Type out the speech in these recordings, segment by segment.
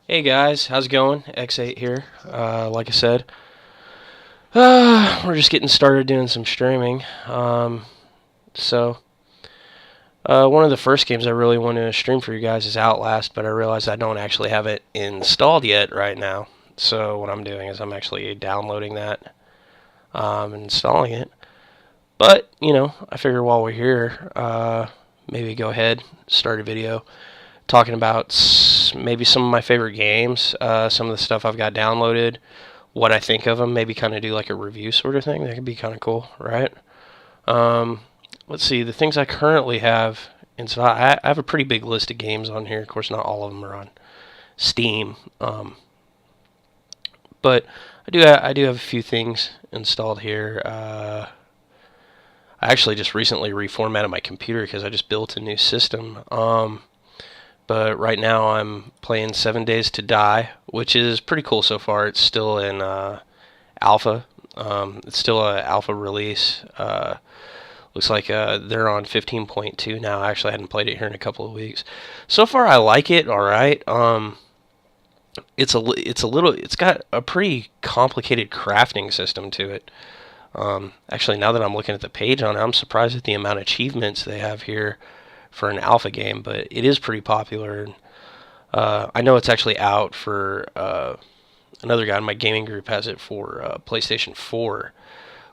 Hey guys, how's it going? X8 here. Like I said, we're just getting started doing some streaming. So, one of the first games I really want to stream for you guys is Outlast, but I realize I don't actually have it installed yet right now. So, what I'm doing is I'm actually downloading that, and installing it. But, I figure while we're here, maybe go ahead, start a video talking about maybe some of my favorite games, some of the stuff I've got downloaded, what I think of them, maybe kind of do like a review sort of thing. That could be kind of cool, right? Um, let's see, the things I currently have installed. I have a pretty big list of games on here. Of course, not all of them are on Steam, but I do have a few things installed here. I actually just recently reformatted my computer because I just built a new system. But right now I'm playing 7 Days to Die, which is pretty cool so far. It's still in alpha. It's still an alpha release. Looks like they're on 15.2 now. I actually hadn't played it here in a couple of weeks. So far, I like it. All right. It's got a pretty complicated crafting system to it. Actually, now that I'm looking at the page on it, I'm surprised at the amount of achievements they have here for an alpha game, but it is pretty popular. I know it's actually out for another guy in my gaming group has it for PlayStation 4,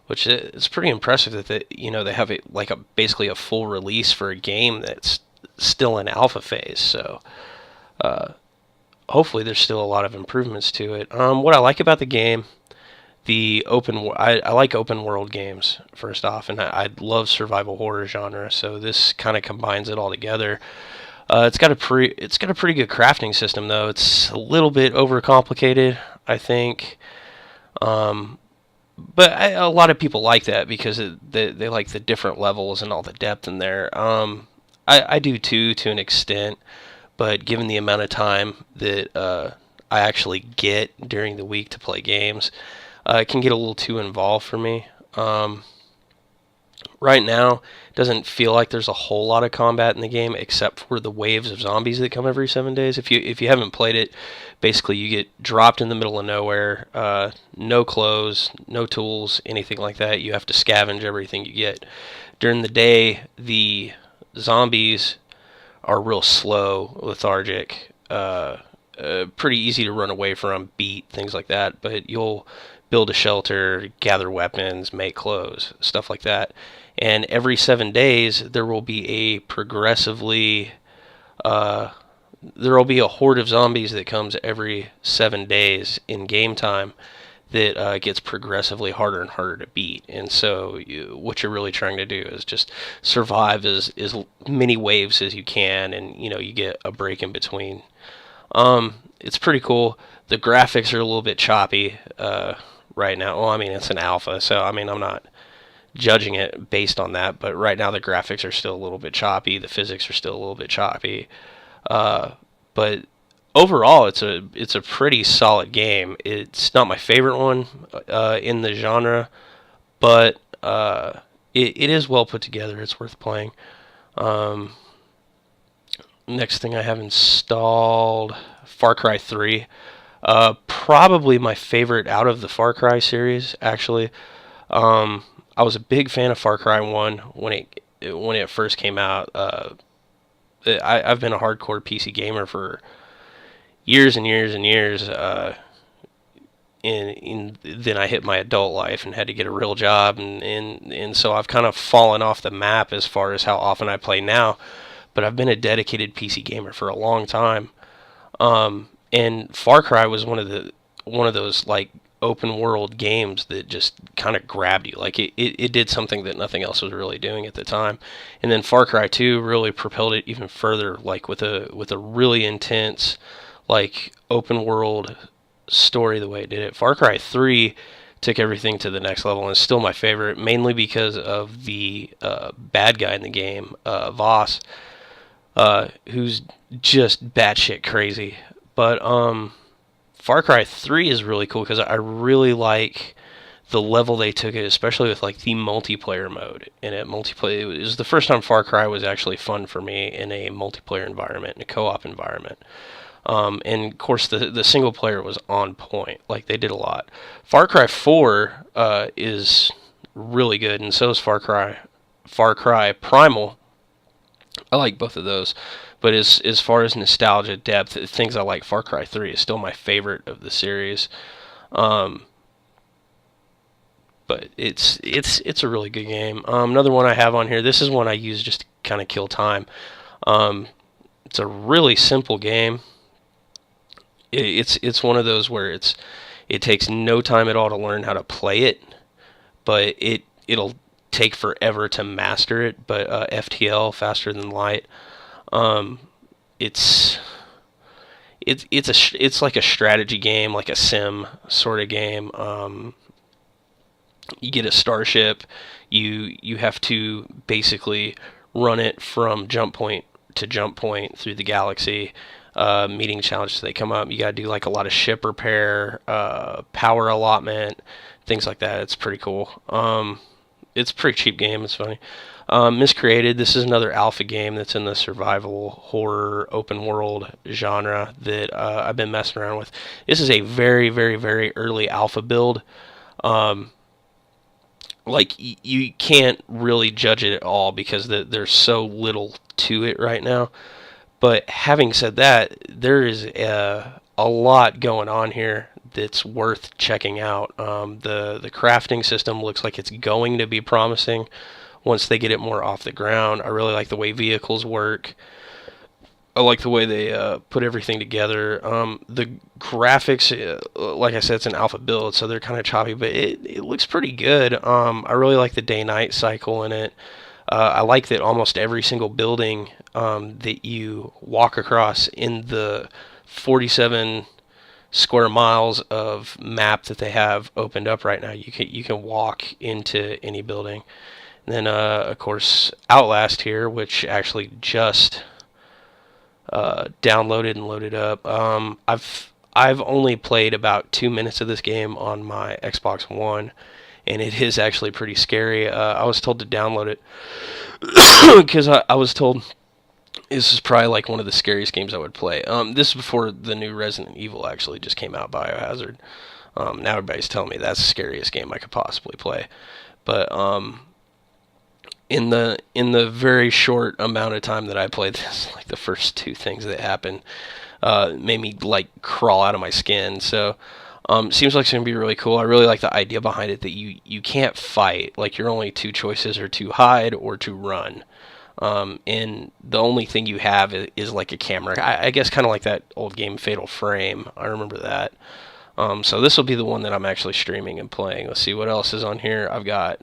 which is pretty impressive that they have it like basically a full release for a game that's still in alpha phase. So hopefully there's still a lot of improvements to it. What I like about the game, I like open world games first off, and I love survival horror genre. So this kind of combines it all together. It's got a pretty good crafting system though. It's a little bit overcomplicated, I think. But a lot of people like that because they like the different levels and all the depth in there. I do too, to an extent, but given the amount of time that I actually get during the week to play games, it can get a little too involved for me. Right now, it doesn't feel like there's a whole lot of combat in the game, except for the waves of zombies that come every 7 days. If you haven't played it, basically you get dropped in the middle of nowhere, no clothes, no tools, anything like that. You have to scavenge everything you get. During the day, the zombies are real slow, lethargic, pretty easy to run away from, beat, things like that. But you'll build a shelter, gather weapons, make clothes, stuff like that. And every 7 days, there will be there will be a horde of zombies that comes every 7 days in game time that gets progressively harder and harder to beat. And so what you're really trying to do is just survive as many waves as you can, and you get a break in between. It's pretty cool. The graphics are a little bit choppy right now. Well, I mean, it's an alpha, so I mean, I'm not judging it based on that, but right now the graphics are still a little bit choppy. The physics are still a little bit choppy. But overall, it's a pretty solid game. It's not my favorite one in the genre, but it is well put together. It's worth playing. Um, Next thing I have installed, Far Cry 3. Probably my favorite out of the Far Cry series, actually. I was a big fan of Far Cry 1 when it first came out. I've been a hardcore PC gamer for years and years and years. Then I hit my adult life and had to get a real job, and so I've kind of fallen off the map as far as how often I play now. But I've been a dedicated PC gamer for a long time. And Far Cry was one of those like open world games that just kind of grabbed you. Like it did something that nothing else was really doing at the time. And then Far Cry 2 really propelled it even further, like with a really intense like open world story the way it did it. Far Cry 3 took everything to the next level and is still my favorite, mainly because of the bad guy in the game, Voss, who's just batshit crazy. But Far Cry 3 is really cool because I really like the level they took it, especially with like the multiplayer mode. And at multiplayer, it was the first time Far Cry was actually fun for me in a multiplayer environment, in a co-op environment. And of course, the single player was on point. Like they did a lot. Far Cry 4 is really good, and so is Far Cry Primal. I like both of those, but as far as nostalgia depth, things I like, Far Cry 3 is still my favorite of the series. Um, but it's a really good game. Another one I have on here. This is one I use just to kind of kill time. Um, it's a really simple game. It's one of those where it takes no time at all to learn how to play it, but it'll take forever to master it. But FTL, faster than light. Um, it's it's like a strategy game, like a sim sort of game. You get a starship, you have to basically run it from jump point to jump point through the galaxy. Meeting challenges they come up. You got to do like a lot of ship repair, power allotment, things like that. It's pretty cool. It's a pretty cheap game. It's funny. Miscreated. This is another alpha game that's in the survival horror open world genre that I've been messing around with. This is a very, very, very early alpha build. Um, you can't really judge it at all because there's so little to it right now. But having said that, there is a lot going on here that's worth checking out. The crafting system looks like it's going to be promising once they get it more off the ground. I really like the way vehicles work. I like the way they put everything together. The graphics, like I said, it's an alpha build, so they're kind of choppy, but it looks pretty good. I really like the day-night cycle in it. I like that almost every single building that you walk across in the 47 square miles of map that they have opened up right now, you can walk into any building. And then, of course, Outlast here, which actually just downloaded and loaded up. I've only played about 2 minutes of this game on my Xbox One, and it is actually pretty scary. I was told to download it because I was told this is probably like one of the scariest games I would play. This is before the new Resident Evil actually just came out, Biohazard. Now everybody's telling me that's the scariest game I could possibly play. But in the very short amount of time that I played this, like the first two things that happened made me like crawl out of my skin. So seems like it's gonna be really cool. I really like the idea behind it that you can't fight. Like your only two choices are to hide or to run. And the only thing you have is like a camera. I guess kind of like that old game Fatal Frame. I remember that. So this will be the one that I'm actually streaming and playing. Let's see what else is on here. I've got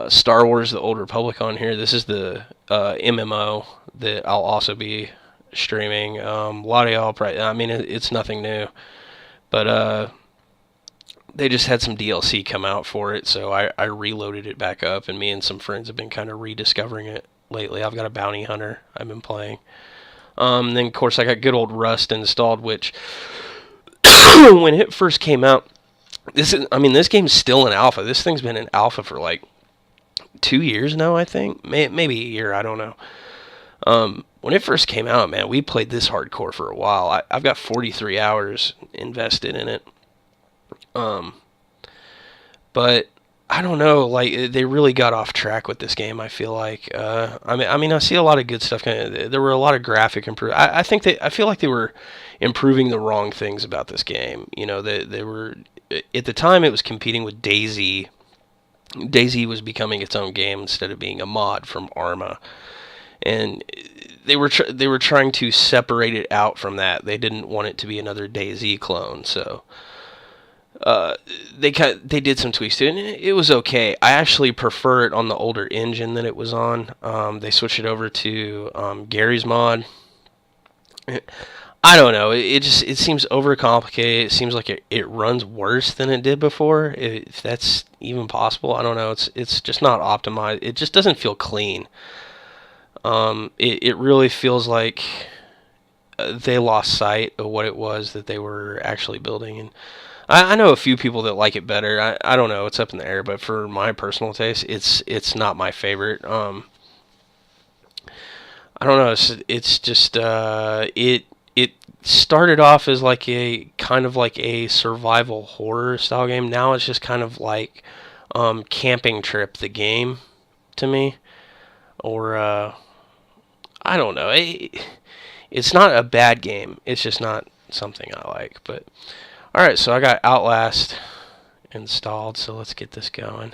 Star Wars: The Old Republic on here. This is the MMO that I'll also be streaming. A lot of y'all probably, I mean, it's nothing new, but they just had some DLC come out for it, so I reloaded it back up, and me and some friends have been kind of rediscovering it lately. I've got a bounty hunter I've been playing. Then, of course, I got good old Rust installed, which when it first came out, this game's still in alpha. This thing's been in alpha for like 2 years now, I think. Maybe a year, I don't know. When it first came out, man, we played this hardcore for a while. I've got 43 hours invested in it. But I don't know, like they really got off track with this game. I feel like, I see a lot of good stuff. There were a lot of graphic improvements. I feel like they were improving the wrong things about this game. You know, they were at the time it was competing with DayZ. DayZ was becoming its own game instead of being a mod from Arma, and they were trying to separate it out from that. They didn't want it to be another DayZ clone, so. They did some tweaks to it, and it was okay. I actually prefer it on the older engine that it was on. They switched it over to Gary's mod. I don't know. It seems overcomplicated. It seems like it runs worse than it did before, if that's even possible. I don't know. It's just not optimized. It just doesn't feel clean. It really feels like they lost sight of what it was that they were actually building, and I know a few people that like it better. I don't know. It's up in the air, but for my personal taste, it's not my favorite. I don't know. It's just it started off as like a kind of like a survival horror style game. Now it's just kind of like Camping Trip the game to me, or I don't know. It's not a bad game. It's just not something I like. But all right, so I got Outlast installed. So let's get this going.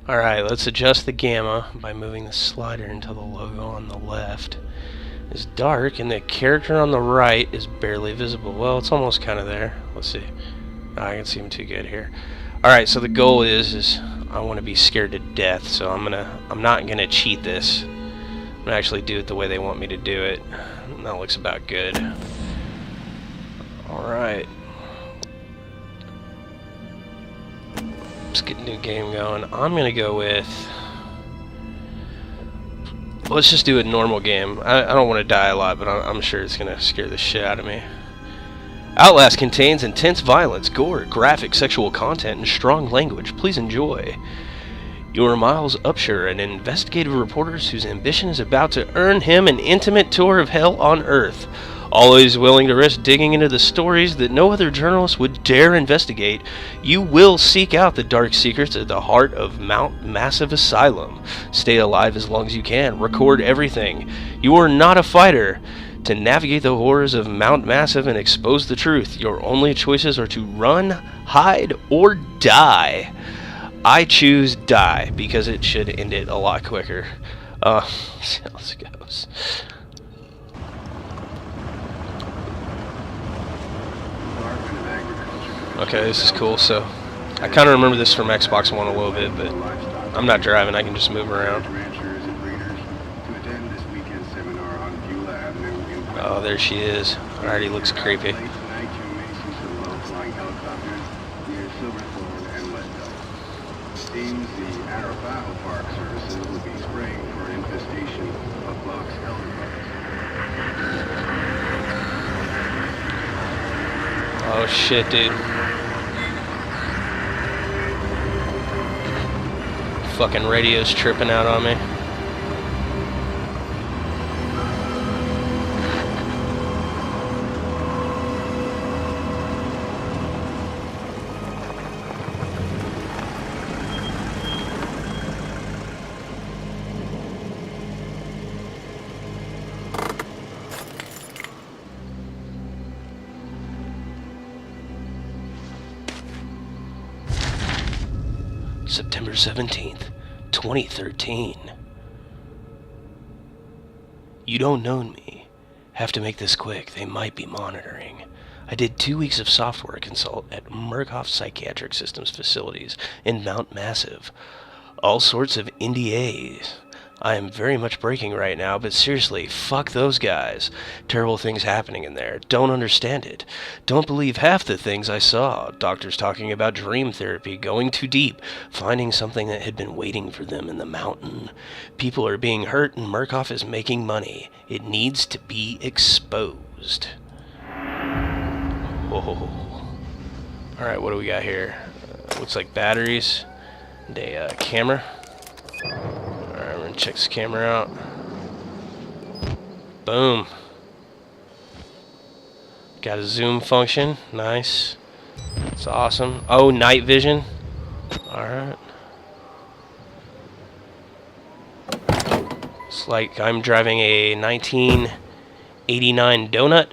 Alright, let's adjust the gamma by moving the slider until the logo on the left is dark and the character on the right is barely visible. Well, it's almost kind of there. Let's see. Oh, I can see him too good here. Alright, so the goal is I want to be scared to death, so I'm not gonna cheat this. I'm gonna actually do it the way they want me to do it. And that looks about good. Alright. Let's get a new game going. I'm gonna go with... Let's just do a normal game. I don't want to die a lot, but I'm sure it's gonna scare the shit out of me. Outlast contains intense violence, gore, graphic sexual content, and strong language. Please enjoy. You are Miles Upshur, an investigative reporter whose ambition is about to earn him an intimate tour of hell on Earth. Always willing to risk digging into the stories that no other journalist would dare investigate, you will seek out the dark secrets at the heart of Mount Massive Asylum. Stay alive as long as you can. Record everything. You are not a fighter. To navigate the horrors of Mount Massive and expose the truth, your only choices are to run, hide, or die. I choose die because it should end it a lot quicker. Let's go. Okay, this is cool. So, I kind of remember this from Xbox One a little bit, but I'm not driving. I can just move around. Oh, there she is. Already looks creepy. Oh shit, dude. Fucking radio's tripping out on me. September 17th, 2013. You don't know me. Have to make this quick. They might be monitoring. I did 2 weeks of software consult at Murkoff Psychiatric Systems facilities in Mount Massive. All sorts of NDAs. I am very much breaking right now, but seriously, fuck those guys. Terrible things happening in there. Don't understand it. Don't believe half the things I saw. Doctors talking about dream therapy, going too deep, finding something that had been waiting for them in the mountain. People are being hurt and Murkoff is making money. It needs to be exposed. Oh. Alright, what do we got here? Looks like batteries and a camera. Alright, we're gonna check this camera out. Boom. Got a zoom function. Nice. That's awesome. Oh, night vision. Alright. It's like I'm driving a 1989 donut.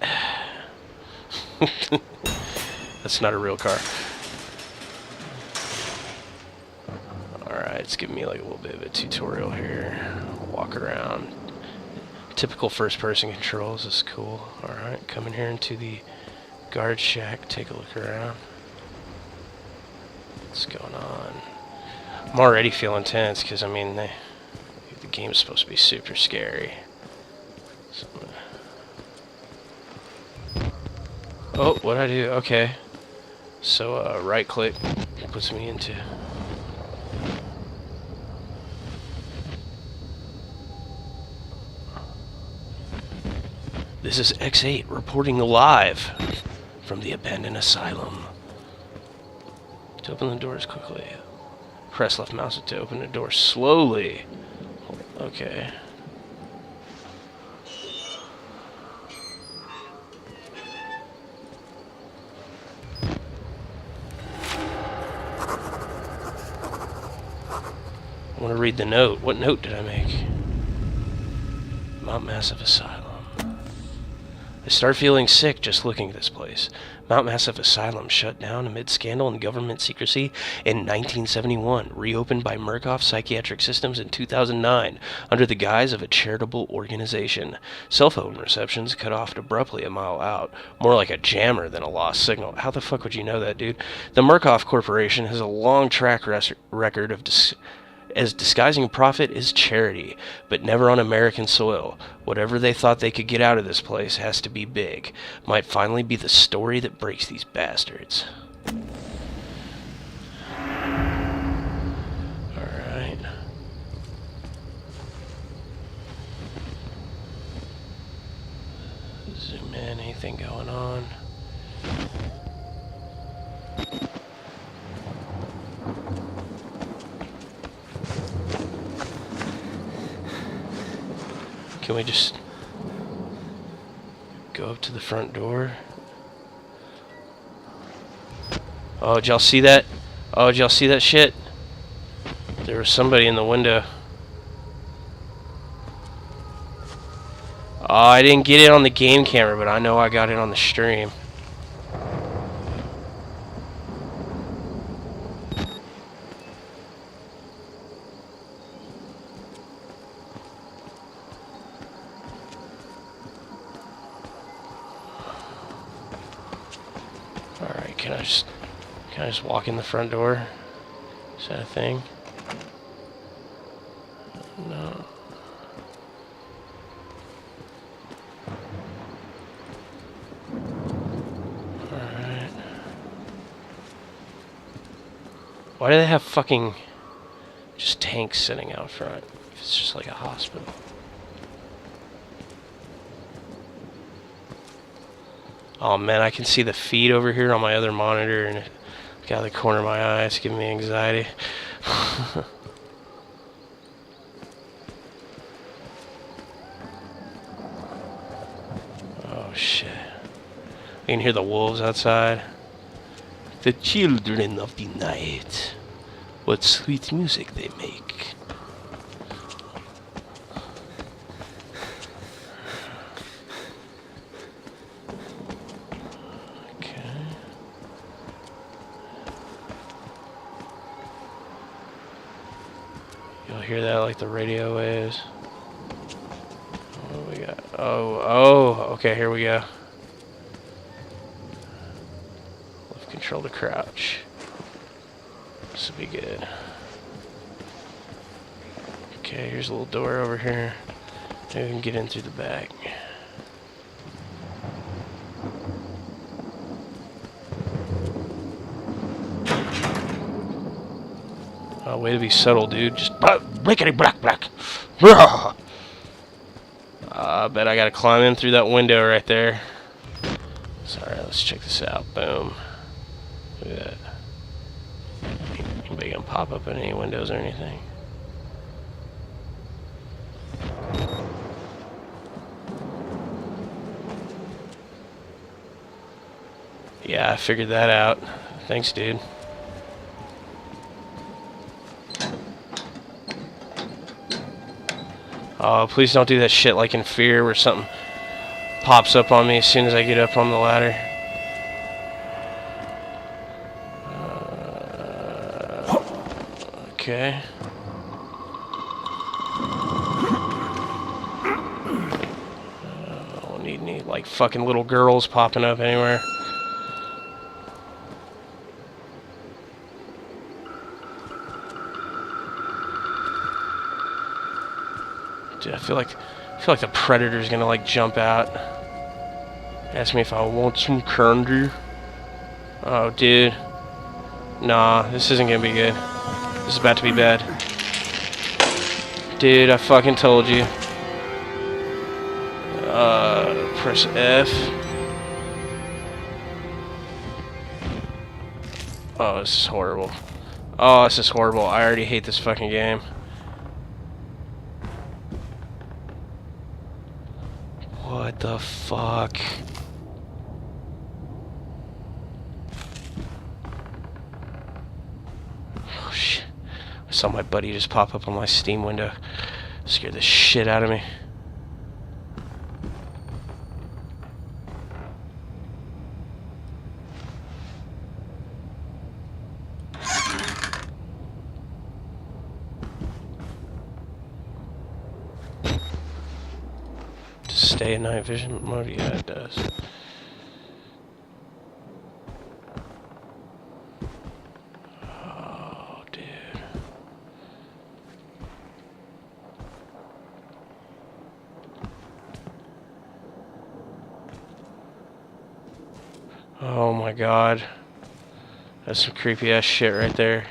That's not a real car. Alright, it's giving me like a little bit of a tutorial here. Walk around. Typical first-person controls is cool. Alright, come in here into the guard shack, take a look around. What's going on? I'm already feeling tense because, I mean, the game's supposed to be super scary. So, oh, what'd I do? Okay. So, right click puts me into... This is X8 reporting live from the abandoned asylum. To open the doors quickly. Press left mouse to open the door slowly. Okay. I want to read the note. What note did I make? Mount Massive Asylum. I start feeling sick just looking at this place. Mount Massive Asylum shut down amid scandal and government secrecy in 1971, reopened by Murkoff Psychiatric Systems in 2009 under the guise of a charitable organization. Cell phone receptions cut off abruptly a mile out, more like a jammer than a lost signal. How the fuck would you know that, dude? The Murkoff Corporation has a long track record of as disguising profit is charity, but never on American soil. Whatever they thought they could get out of this place has to be big. Might finally be the story that breaks these bastards. Alright. Zoom in, anything going on? Can we just go up to the front door? Oh, did y'all see that? Oh, did y'all see that shit? There was somebody in the window. Oh, I didn't get it on the game camera, but I know I got it on the stream. Alright, can I just walk in the front door? Is that a thing? No. Alright. Why do they have fucking just tanks sitting out front? It's just like a hospital. Oh man, I can see the feed over here on my other monitor, and look out the corner of my eye. It's giving me anxiety. Oh shit. I can hear the wolves outside. The children of the night. What sweet music they make. You'll hear that like the radio waves. What do we got? Oh, okay, here we go. Left control to crouch. This will be good. Okay, here's a little door over here. Maybe we can get in through the back. Oh, way to be subtle, dude. Just blickety black black. I bet I gotta climb in through that window right there. Sorry, let's check this out. Boom. Look at that. Anybody gonna pop up in any windows or anything? Yeah, I figured that out. Thanks, dude. Oh, please don't do that shit like in Fear where something pops up on me as soon as I get up on the ladder. Okay. I don't need any like fucking little girls popping up anywhere. Dude, I feel like the predator's gonna like jump out. Ask me if I want some candy. Oh, dude. Nah, this isn't gonna be good. This is about to be bad. Dude, I fucking told you. Press F. Oh, this is horrible. Oh, this is horrible. I already hate this fucking game. What the fuck? Oh shit. I saw my buddy just pop up on my Steam window. Scared the shit out of me. Stay in night vision mode? Yeah, it does. Oh, dude. Oh my god. That's some creepy ass shit right there.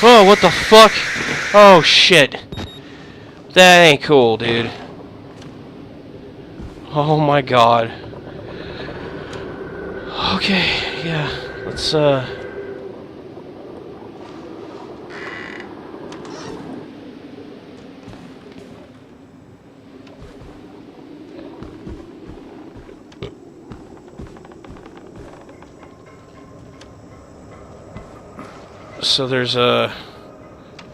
Oh, what the fuck? Oh, shit. That ain't cool, dude. Oh my god. Okay, yeah. Let's, So there's got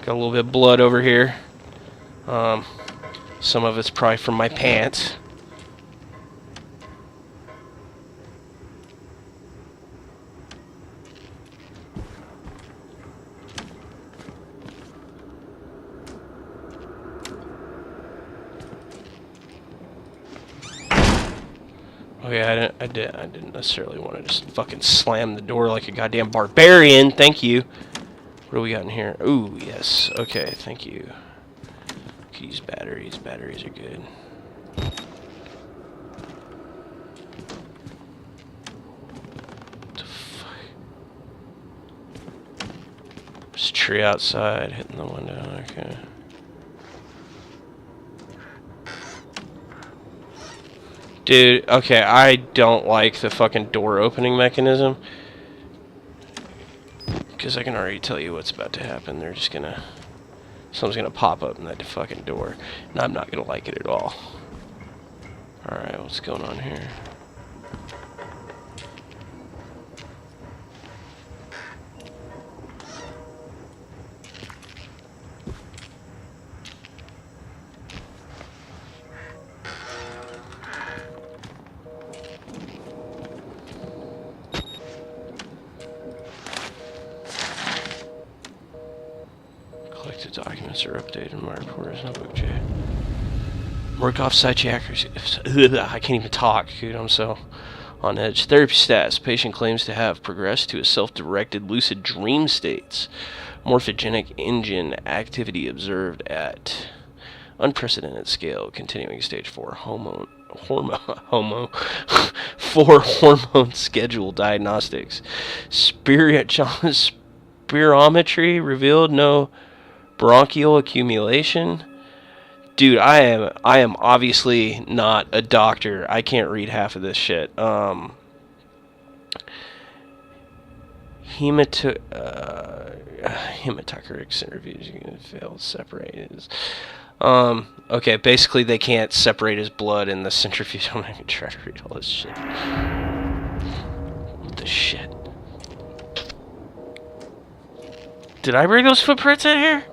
a little bit of blood over here. Some of it's probably from my pants. Okay, I didn't necessarily want to just fucking slam the door like a goddamn barbarian. Thank you. What do we got in here? Ooh, yes. Okay, thank you. Could use batteries. Batteries are good. What the fuck? There's a tree outside hitting the window. Okay. Dude, okay, I don't like the fucking door opening mechanism. Because I can already tell you what's about to happen. They're just gonna... Someone's gonna pop up in that fucking door. And I'm not gonna like it at all. Alright, what's going on here? Collected documents are updated in my reporter's notebook, Jay. Work off-site accuracy. I can't even talk, dude. I'm so on edge. Therapy status. Patient claims to have progressed to a self-directed lucid dream states. Morphogenic engine activity observed at unprecedented scale. Continuing stage 4 4 hormone schedule diagnostics. Spirometry revealed no bronchial accumulation. Dude, I am obviously not a doctor. I can't read half of this shit. Hematochrix interviews you can fail separated. Okay, basically they can't separate his blood in the centrifuge. I'm not even trying to read all this shit. What the shit? Did I bring those footprints in here?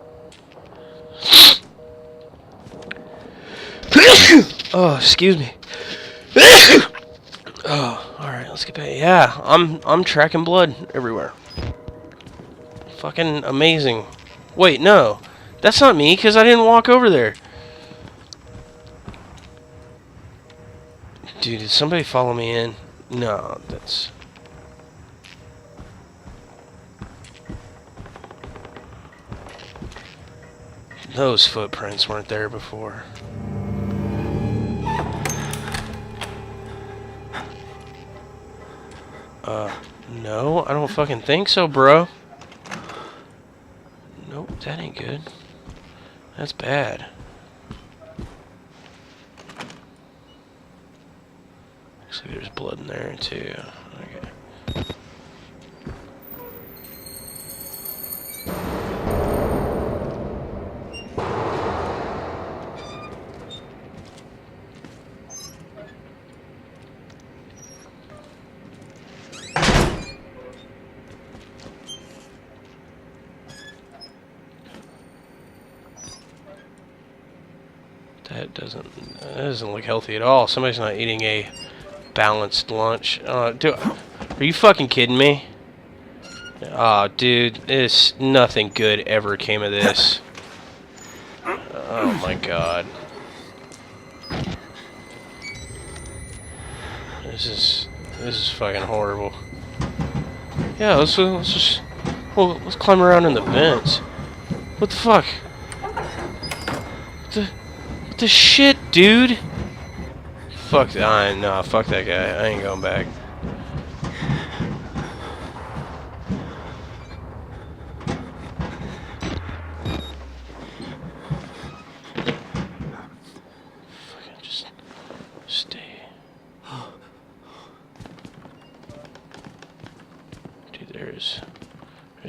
Oh, excuse me. Oh, alright, let's get back. Yeah, I'm tracking blood everywhere. Fucking amazing. Wait, no. That's not me, because I didn't walk over there. Dude, did somebody follow me in? No, that's... Those footprints weren't there before. No, I don't fucking think so, bro. Nope, that ain't good. That's bad. Looks like there's blood in there, too. Okay. That doesn't look healthy at all. Somebody's not eating a balanced lunch. Dude, are you fucking kidding me? Oh, dude, nothing good ever came of this. Oh my god. This is fucking horrible. Yeah, let's just let's climb around in the vents. What the fuck? What the shit, dude? Fuck that. Nah, fuck that guy. I ain't going back. Fucking just stay. Dude, there's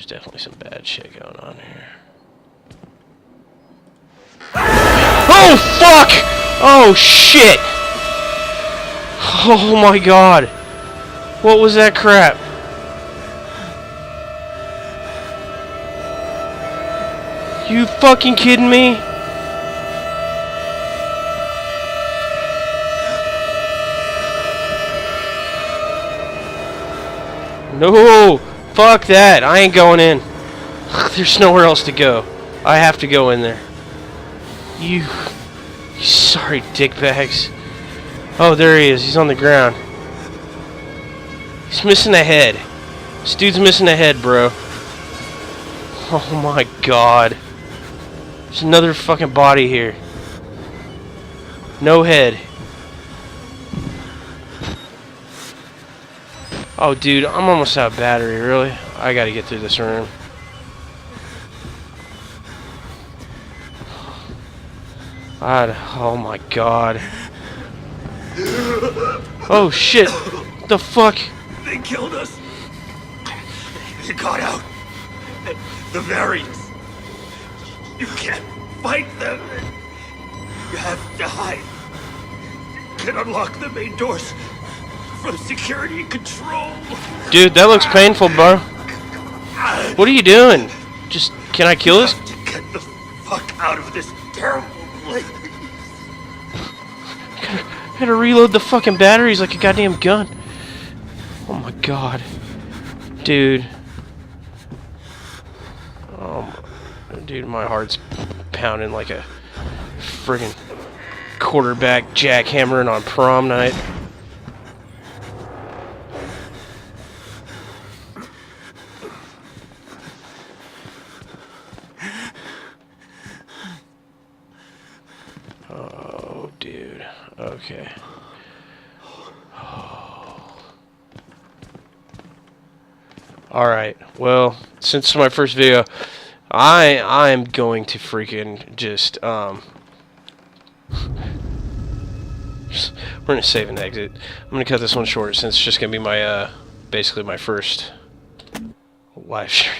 definitely some bad shit going on here. Oh, fuck! Oh, shit! Oh, my God. What was that crap? You fucking kidding me? No! Fuck that! I ain't going in. There's nowhere else to go. I have to go in there. You sorry dickbags. Oh, there he is. He's on the ground. He's missing a head. This dude's missing a head, bro. Oh my god. There's another fucking body here. No head. Oh, dude, I'm almost out of battery, really. I gotta get through this room. Oh my god. Oh shit. What the fuck? They killed us. They got out. The variants. You can't fight them. You have to hide. You can unlock the main doors from security control. Dude, that looks painful, bro. What are you doing? Just, can I kill this? You have to get the fuck out of this terrible place. I gotta reload the fucking batteries like a goddamn gun. Oh my god. Dude. Dude, my heart's pounding like a friggin' quarterback jackhammering on prom night. Oh, dude. Okay. Oh. Alright, well, since it's my first video, I'm going to freaking just, we're gonna save and exit. I'm gonna cut this one short since it's just gonna be my, basically my first live stream.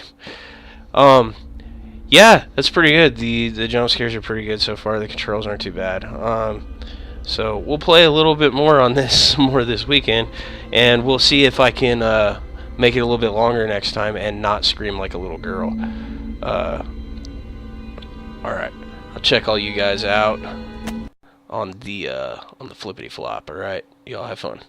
Yeah, that's pretty good. The jump scares are pretty good so far. The controls aren't too bad. So we'll play a little bit more on this this weekend, and we'll see if I can make it a little bit longer next time and not scream like a little girl. Alright, I'll check all you guys out on the flippity flop. Alright, y'all have fun.